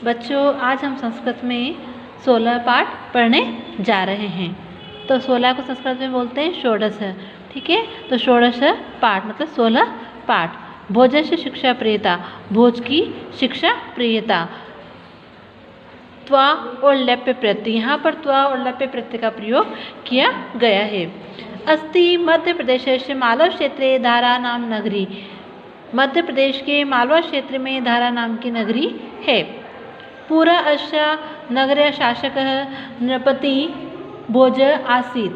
बच्चों, आज हम संस्कृत में 16 पाठ पढ़ने जा रहे हैं। तो 16 को संस्कृत में बोलते हैं षोडश। ठीक है, तो षोडश पाठ मतलब 16 पाठ। भोजस्य शिक्षा प्रियता, भोज की शिक्षा प्रियता। त्वा और लप्य प्रत्यय, यहाँ पर त्वा और लप्य प्रत्यय का प्रयोग किया गया है। अस्ति मध्य प्रदेश से मालवा क्षेत्रे धारा नाम नगरी। मध्य प्रदेश के मालवा क्षेत्र में धारा नाम की नगरी है। पूरा अश्य नगरीय शासक नृपति भोज आसीत।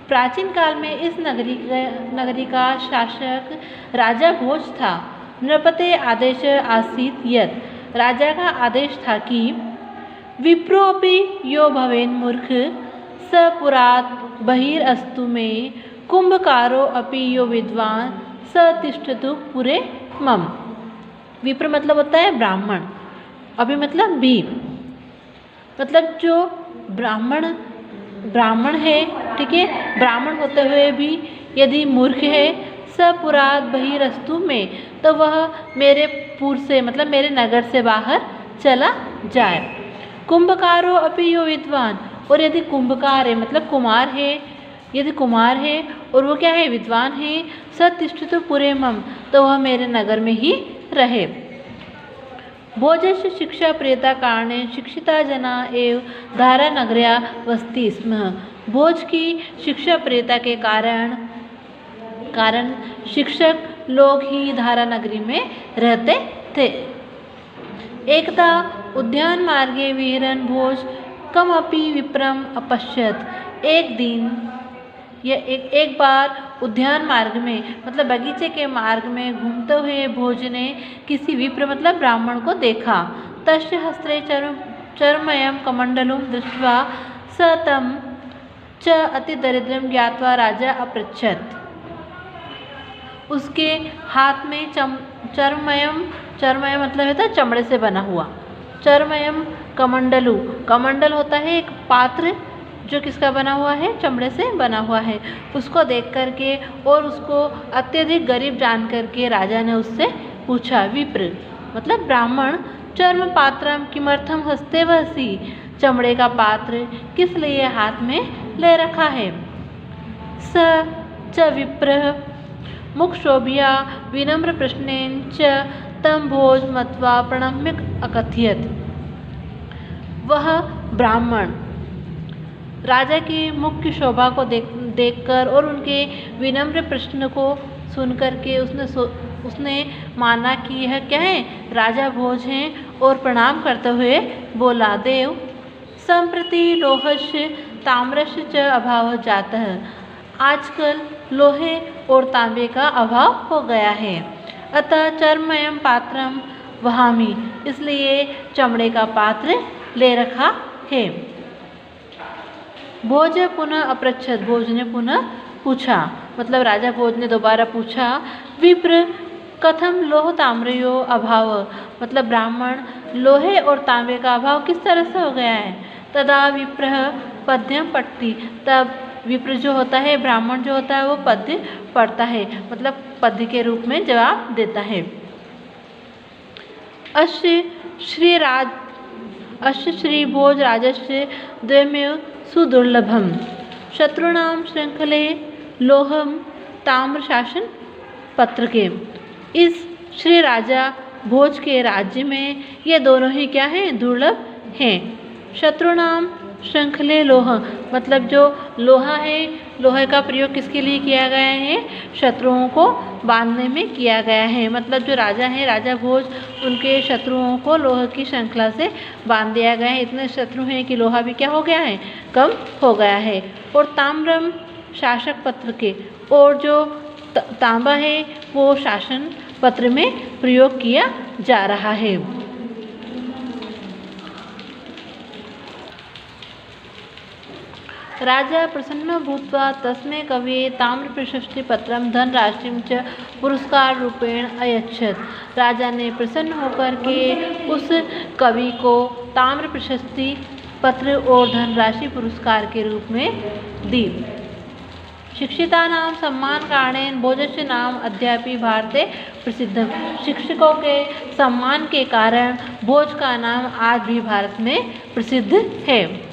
प्राचीन काल में इस नगरी का शासक राजा भोज था। नृपते आदेश आसीत यत्, राजा का आदेश था कि विप्रोपि यो भवेन मूर्ख स पुरात बहिरस्तु में कुंभकारो अपि यो विद्वान स तिष्ठतु पुरे मम। विप्र मतलब होता है ब्राह्मण, अभी मतलब भी, मतलब जो ब्राह्मण है, ठीक है, ब्राह्मण होते हुए भी यदि मूर्ख है, सपुरात बहिरस्तु में, तो वह मेरे पुर से मतलब मेरे नगर से बाहर चला जाए। कुंभकारो अपि यो विद्वान, और यदि कुंभकार है मतलब कुमार है, यदि कुमार है और वो क्या है, विद्वान है, सतिष्ठतु पुरे मम, तो वह मेरे नगर में ही रहे। भोजस्य शिक्षा प्रियता कारणे शिक्षिता जना एव धारा नगर्या वसति स्म। भोज की शिक्षा प्रियता के कारण शिक्षक लोग ही धारा नगरी में रहते थे। एकदा उद्यान मार्गे विहरन् भोज कमपि विप्रम अपश्यत्। एक दिन एक बार उद्यान मार्ग में मतलब बगीचे के मार्ग में घूमते हुए भोज ने किसी विप्र मतलब ब्राह्मण को देखा। तस्य हस्ते चर्मयं कमंडलुं दृष्ट्वा स तं च अतिदरिद्रं ज्ञात्वा राजा अपृच्छत्। उसके हाथ में चर्मयम मतलब होता है चमड़े से बना हुआ। चर्मयम कमंडलु, कमंडल होता है एक पात्र जो किसका बना हुआ है, चमड़े से बना हुआ है। उसको देख करके और उसको अत्यधिक गरीब जान करके राजा ने उससे पूछा, विप्र मतलब ब्राह्मण, चर्म पात्रम किमर्थम हस्ते वसी, चमड़े का पात्र किस लिए हाथ में ले रखा है। स च विप्र मुखशोभया विनम्र प्रश्नेन च तम भोज मत्वा प्रणम्य अकथयत्। वह ब्राह्मण राजा की मुख की शोभा को देखकर और उनके विनम्र प्रश्न को सुनकर के उसने माना कि यह क्या है, राजा भोज हैं, और प्रणाम करते हुए बोला, देव संप्रति लोहस्य ताम्रस्य च अभाव जातः। आजकल लोहे और तांबे का अभाव हो गया है। अतः चर्मयं पात्रम वहामि, इसलिए चमड़े का पात्र ले रखा है। भोज पुनः अपृच्छत, भोज ने पुनः पूछा, मतलब राजा भोज ने दोबारा पूछा, विप्र कथम लोह ताम्रयो अभाव, मतलब ब्राह्मण लोहे और तांबे का अभाव किस तरह से हो गया है। तदा विप्र पद्यम पठति, तब विप्र जो होता है, ब्राह्मण जो होता है, वो पद्य पढ़ता है, मतलब पद्य के रूप में जवाब देता है। अस्य श्री भोज राजस्य द्वयमेव सुदुर्लभम, शत्रुणाम श्रृंखले लोहम ताम्र शासन पत्र के। इस श्री राजा भोज के राज्य में ये दोनों ही क्या हैं, दुर्लभ हैं। शत्रुणाम श्रृंखले लोह, मतलब जो लोहा है, लोहे का प्रयोग किसके लिए किया गया है, शत्रुओं को बांधने में किया गया है। मतलब जो राजा है, राजा भोज, उनके शत्रुओं को लोहे की श्रृंखला से बांध दिया गया है। इतने शत्रु हैं कि लोहा भी क्या हो गया है, कम हो गया है। और ताम्रम शासक पत्र के, और जो तांबा है वो शासन पत्र में प्रयोग किया जा रहा है। राजा प्रसन्न भूत्वा तस्मै कवये ताम्र प्रशस्ति पत्रम धनराशिं च पुरस्कार रूपेण अयच्छत्। राजा ने प्रसन्न होकर के उस कवि को ताम्र प्रशस्ति पत्र और धनराशि पुरस्कार के रूप में दी। शिक्षितानां सम्मानकारणेन भोजस्य नाम अद्यापि भारते प्रसिद्ध। शिक्षकों के सम्मान के कारण भोज का नाम आज भी भारत में प्रसिद्ध है।